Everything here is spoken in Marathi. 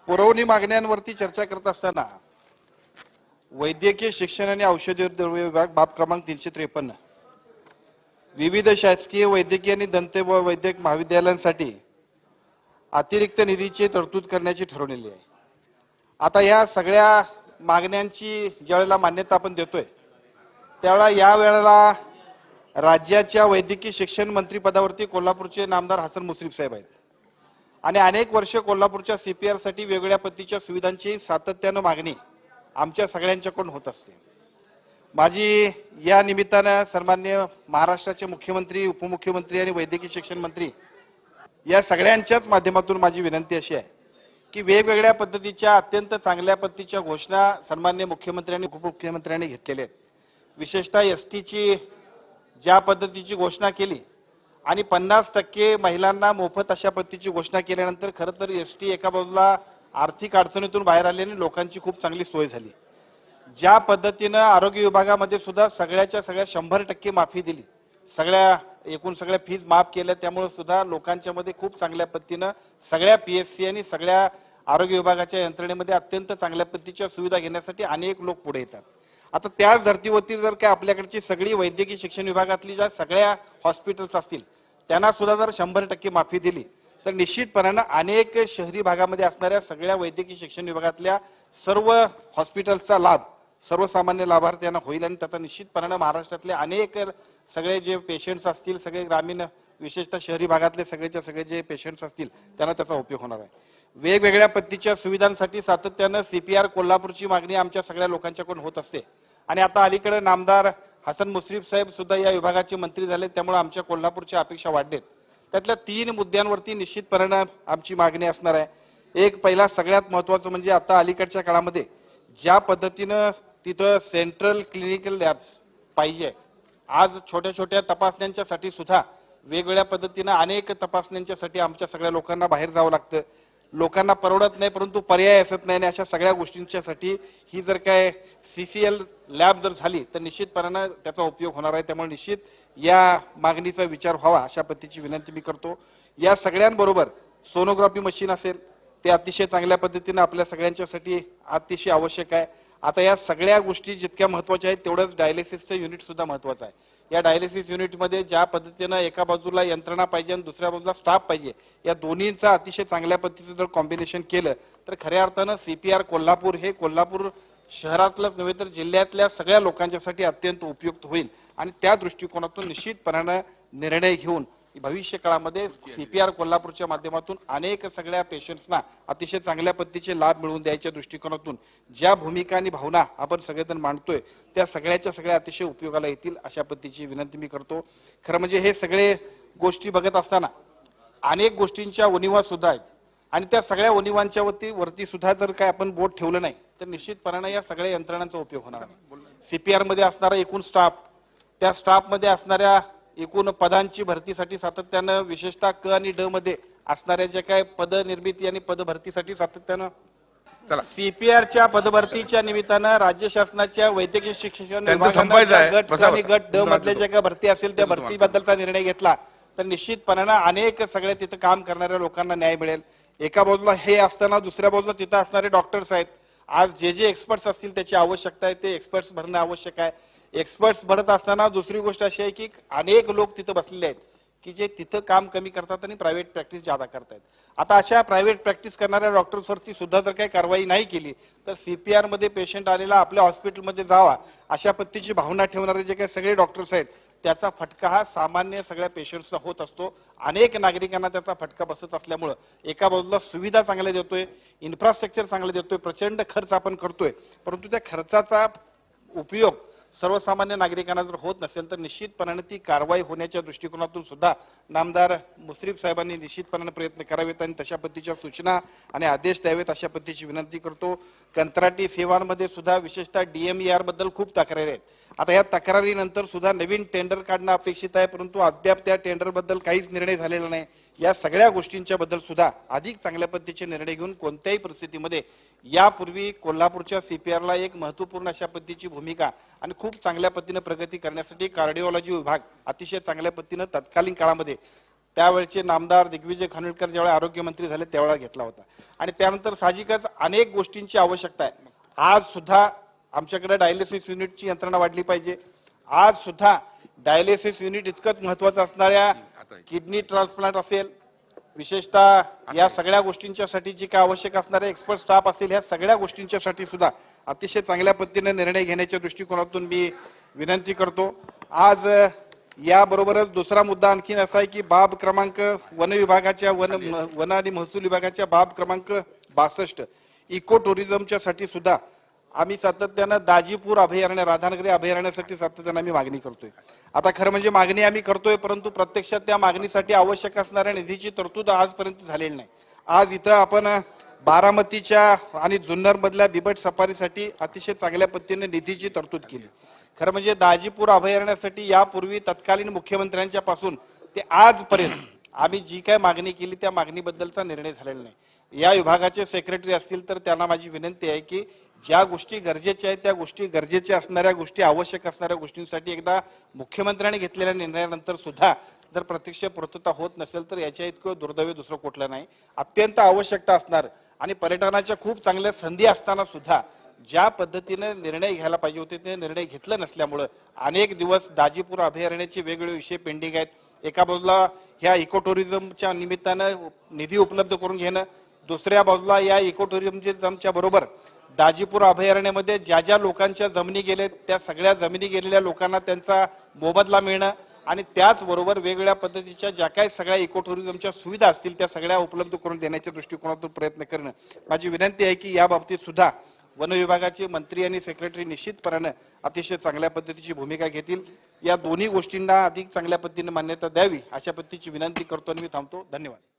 पुरवणी मागण्यांवरती चर्चा करत असताना वैद्यकीय शिक्षण आणि औषधी द्रव्य विभाग बाब क्रमांक 353 विविध शासकीय वैद्यकीय आणि दंत व वैद्यक महाविद्यालयांसाठी अतिरिक्त निधीची तरतूद करण्याची ठरवलेली आहे। आता या सगळ्या मागण्यांची ज्यावेळेला मान्यता आपण देतोय त्यावेळेला या वेळेला राज्याच्या वैद्यकीय शिक्षण मंत्री पदावरती कोल्हापूरचे नामदार हसन मुश्रीफ साहेब आहेत आणि अनेक वर्ष कोल्हापूरच्या सीपीआर साठी वेगवेगळ्या पद्धतीच्या सुविधांची सातत्याने मागणी आमच्या सगळ्यांच्याकडून होत असते। माझी या निमित्ताने सन्माननीय महाराष्ट्राचे मुख्यमंत्री, उपमुख्यमंत्री आणि वैद्यकीय शिक्षण मंत्री या सगळ्यांच्याच माध्यमातून माझी विनंती अशी आहे की वेगवेगळ्या पद्धतीच्या अत्यंत चांगल्या पद्धतीच्या घोषणा सन्माननीय मुख्यमंत्री आणि उपमुख्यमंत्र्यांनी घेतलेल्या आहेत। विशेषतः एसटीची ज्या पद्धतीची घोषणा केली आणि 50% महिलांना मोफत अशा पद्धतीची घोषणा केल्यानंतर खरं तर एसटी एका बाजूला आर्थिक अडचणीतून बाहेर आल्याने लोकांची खूप चांगली सोय झाली। ज्या पद्धतीने आरोग्य विभागामध्ये सुद्धा सगळ्याच्या सगळ्या 100% माफी दिली, एकूण सगळ्या फीज माफ केल्या, त्यामुळे सुद्धा लोकांच्या मध्ये खूप चांगल्या पद्धतीने सगळ्या पीएससी आणि सगळ्या आरोग्य विभागाच्या यंत्रणेमध्ये अत्यंत चांगल्या पद्धतीच्या सुविधा घेण्यासाठी अनेक लोक पुढे येतात। आता त्याच धर्तीवरती जर काय आपल्याकडची सगळी वैद्यकीय शिक्षण विभागातली ज्या सगळ्या हॉस्पिटल्स असतील त्यांना सुद्धा जर 100% माफी दिली तर निश्चितपणाने अनेक शहरी भागामध्ये असणाऱ्या सगळ्या वैद्यकीय शिक्षण विभागातल्या सर्व हॉस्पिटल्सचा लाभ सर्वसामान्य लाभार्थ्यांना होईल आणि त्याचा निश्चितपणाने महाराष्ट्रातले अनेक सगळे जे पेशंट्स असतील, सगळे ग्रामीण विशेषतः शहरी भागातले सगळेच्या सगळे जे पेशंट्स असतील त्यांना त्याचा उपयोग होणार आहे। वेगवेगळ्या पद्धतीच्या सुविधांसाठी सातत्याने सीपीआर कोल्हापूरची मागणी आमच्या सगळ्या लोकांच्याकडून होत असते आणि आता अलीकडे नामदार हसन मुश्रीफ साहेब सुद्धा या विभागाचे मंत्री झाले, त्यामुळे आमच्या कोल्हापूरच्या अपेक्षा वाढलेत। त्यातल्या 3 मुद्द्यांवरती निश्चितपणे आमची मागणी असणार आहे। एक पहिला सगळ्यात महत्त्वाचं म्हणजे आता अलीकडच्या काळामध्ये ज्या पद्धतीने तिथं सेंट्रल क्लिनिकल लॅब्स पाहिजे, आज छोट्या छोट्या तपासण्यांच्यासाठी सुद्धा वेगवेगळ्या पद्धतीने अनेक तपासण्यांच्यासाठी आमच्या सगळ्या लोकांना बाहेर जावं लागतं, लोकांना परवडत नाही परंतु पर्याय असत नाही आणि अशा सगळ्या गोष्टींच्यासाठी ही जर काय सीसीएल लॅब जर झाली तर निश्चितपणाने त्याचा उपयोग होणार आहे। त्यामुळे निश्चित या मागणीचा विचार व्हावा अशा पद्धतीची विनंती मी करतो। या सगळ्यांबरोबर सोनोग्राफी मशीन असेल ते अतिशय चांगल्या पद्धतीने आपल्या सगळ्यांच्यासाठी अतिशय आवश्यक आहे। आता या सगळ्या गोष्टी जितक्या महत्त्वाच्या आहेत तेवढंच डायलिसिसचं युनिट सुद्धा महत्त्वाचं आहे। या डायलिसिस युनिटमध्ये ज्या पद्धतीने एका बाजूला यंत्रणा पाहिजे आणि दुसऱ्या बाजूला स्टाफ पाहिजे, या दोन्हींचा अतिशय चांगल्या पद्धतीचं जर कॉम्बिनेशन केलं तर खऱ्या अर्थानं सीपीआर कोल्हापूर हे कोल्हापूर शहरातलंच नव्हे तर जिल्ह्यातल्या सगळ्या लोकांच्यासाठी अत्यंत उपयुक्त होईल आणि त्या दृष्टिकोनातून निश्चितपणाने निर्णय घेऊन भविष्य काळामध्ये सीपीआर कोल्हापूरच्या माध्यमातून अनेक सगळ्या पेशंट्सना अतिशय चांगल्या पद्धतीचे लाभ मिळवून द्यायच्या दृष्टिकोनातून ज्या भूमिका आणि भावना आपण सगळेजण मांडतोय त्या सगळ्याच्या सगळ्या अतिशय उपयोगाला येतील अशा पद्धतीची विनंती मी करतो। खरं म्हणजे हे सगळे गोष्टी बघत असताना अनेक गोष्टींच्या उणिवा सुद्धा आहेत आणि त्या सगळ्या उणिवांच्या वरती सुद्धा जर काय आपण बोट ठेवलं नाही तर निश्चितपणाने या सगळ्या यंत्रणांचा उपयोग होणार नाही। सीपीआर मध्ये असणारा एकूण स्टाफ, त्या स्टाफ मध्ये असणाऱ्या एकूण पदांची भरतीसाठी सातत्यानं विशेषतः क आणि ड मध्ये असणाऱ्या जे काय पद निर्मिती आणि पद भरतीसाठी सातत्यानं सीपीआरच्या पदभरतीच्या निमित्तानं राज्य शासनाच्या वैद्यकीय शिक्षण गट आणि गट ड मधल्या ज्या काय भरती असेल त्या भरतीबद्दलचा निर्णय घेतला तर निश्चितपणानं अनेक सगळ्या तिथं काम करणाऱ्या लोकांना न्याय मिळेल। एका बाजूला हे असताना दुसऱ्या बाजूला तिथं असणारे डॉक्टर्स आहेत, आज जे एक्सपर्ट्स असतील त्याची आवश्यकता आहे, ते एक्सपर्ट्स भरणं आवश्यक आहे। एक्सपर्ट्स भरत असताना दुसरी गोष्ट अशी आहे की अनेक लोक तिथं बसलेले आहेत की जे तिथं काम कमी करतात आणि प्रायव्हेट प्रॅक्टिस ज्यादा करतायत। आता अशा प्रायव्हेट प्रॅक्टिस करणाऱ्या डॉक्टर्सवरती सुद्धा जर काही कारवाई नाही केली तर सीपीआर मध्ये पेशंट आलेला आपल्या हॉस्पिटलमध्ये जावा अशा पद्धतीची भावना ठेवणारे जे काही सगळे डॉक्टर्स आहेत त्याचा फटका हा सामान्य सगळ्या पेशंट्सला होत असतो। अनेक नागरिकांना त्याचा फटका बसत असल्यामुळे एका बाजूला सुविधा चांगल्या देतोय, इन्फ्रास्ट्रक्चर चांगलं देतोय, प्रचंड खर्च आपण करतोय, परंतु त्या खर्चाचा उपयोग सर्वसामान्य नागरिकांना जर होत नसेल तर निश्चितपणाने ती कारवाई होण्याच्या दृष्टिकोनातून सुद्धा नामदार मुश्रीफ साहेबांनी निश्चितपणाने प्रयत्न करावेत आणि तशा पद्धतीच्या सूचना आणि आदेश द्यावेत अशा पद्धतीची विनंती करतो। कंत्राटी सेवांमध्ये सुद्धा विशेषतः डीएमईआर बद्दल खूप तक्रारी आहेत। आता या तक्रारीनंतर सुद्धा नवीन टेंडर काढणं अपेक्षित आहे, परंतु अद्याप त्या टेंडर बद्दल काहीच निर्णय झालेला नाही। या सगळ्या गोष्टींच्या बद्दल सुद्धा अधिक चांगल्या पद्धतीचे निर्णय घेऊन कोणत्याही परिस्थितीमध्ये यापूर्वी कोल्हापूरच्या सीपीआरला एक महत्त्वपूर्ण अशा पद्धतीची भूमिका आणि खूप चांगल्या पद्धतीने प्रगती करण्यासाठी कार्डिओलॉजी विभाग अतिशय चांगल्या पद्धतीने तत्कालीन काळामध्ये त्यावेळचे नामदार दिग्विजय खानविलकर ज्यावेळेला आरोग्यमंत्री झाले त्यावेळेला घेतला होता. आणि त्यानंतर साहजिकच अनेक गोष्टींची आवश्यकता आहे. आज सुद्धा आमच्याकडे डायलिसिस युनिटची यंत्रणा वाढली पाहिजे. आज सुद्धा डायलिसिस युनिट इतकंच महत्वाचं असणाऱ्या किडनी ट्रान्सप्लांट असेल, विशेषतः या सगळ्या गोष्टींच्यासाठी जी काय आवश्यक असणारे एक्सपर्ट स्टाफ असेल, ह्या सगळ्या गोष्टींच्यासाठी सुद्धा अतिशय चांगल्या पद्धतीने निर्णय घेण्याच्या दृष्टिकोनातून मी विनंती करतो. आज याबरोबरच दुसरा मुद्दा आणखीन असा आहे की बाब क्रमांक वन विभागाच्या वन आणि महसूल विभागाच्या बाब क्रमांक 62 इको टुरिझमच्या साठी सुद्धा आम्ही सातत्यानं दाजीपूर अभयारण्य, राधानगरी अभयारण्यासाठी सातत्यानं आम्ही मागणी करतोय. आता खरं म्हणजे मागणी आम्ही करतोय, परंतु प्रत्यक्षात त्या मागणीसाठी आवश्यक असणाऱ्या निधीची तरतूद आजपर्यंत झालेली नाही. आज इथं आपण बारामतीच्या आणि जुन्नर मधल्या बिबट सफारीसाठी अतिशय चांगल्या पद्धतीने निधीची तरतूद केली. खरं म्हणजे दाजीपूर अभयारण्यासाठी यापूर्वी तत्कालीन मुख्यमंत्र्यांच्या पासून ते आजपर्यंत आम्ही जी काय मागणी केली त्या मागणीबद्दलचा निर्णय झालेला नाही. या विभागाचे सेक्रेटरी असतील तर त्यांना माझी विनंती आहे की ज्या गोष्टी गरजेच्या आहेत त्या गोष्टी गरजेच्या असणाऱ्या गोष्टी, आवश्यक असणाऱ्या गोष्टींसाठी एकदा मुख्यमंत्र्यांनी घेतलेल्या निर्णयानंतर सुद्धा जर प्रत्यक्ष पूर्तता होत नसेल तर याच्या इतकं दुर्दैवी दुसरं कुठलं नाही. अत्यंत आवश्यकता असणार आणि पर्यटनाच्या खूप चांगल्या संधी असताना सुद्धा ज्या पद्धतीने निर्णय घ्यायला पाहिजे होते ते निर्णय घेतले नसल्यामुळे अनेक दिवस दाजीपूर अभयारण्याचे वेगवेगळे विषय पेंडिंग आहेत. एका बाजूला ह्या इको टुरिझमच्या निमित्तानं निधी उपलब्ध करून घेणं, दुसऱ्या बाजूला या इको टुरिझमच्या बरोबर दाजीपूर अभयारण्यामध्ये ज्या ज्या लोकांच्या जमिनी गेले त्या सगळ्या जमिनी गेलेल्या लोकांना त्यांचा मोबदला मिळणं आणि त्याचबरोबर वेगवेगळ्या पद्धतीच्या ज्या काही सगळ्या इको टुरिझमच्या सुविधा असतील त्या सगळ्या उपलब्ध करून देण्याच्या दृष्टिकोनातून प्रयत्न करणं. माझी विनंती आहे की या बाबतीत सुद्धा वन विभागाचे मंत्री आणि सेक्रेटरी निश्चितपणे अतिशय चांगल्या पद्धतीची भूमिका घेतील. या दोन्ही गोष्टींना अधिक चांगल्या पद्धतीने मान्यता द्यावी अशा पद्धतीची विनंती करतो आणि मी थांबतो. धन्यवाद.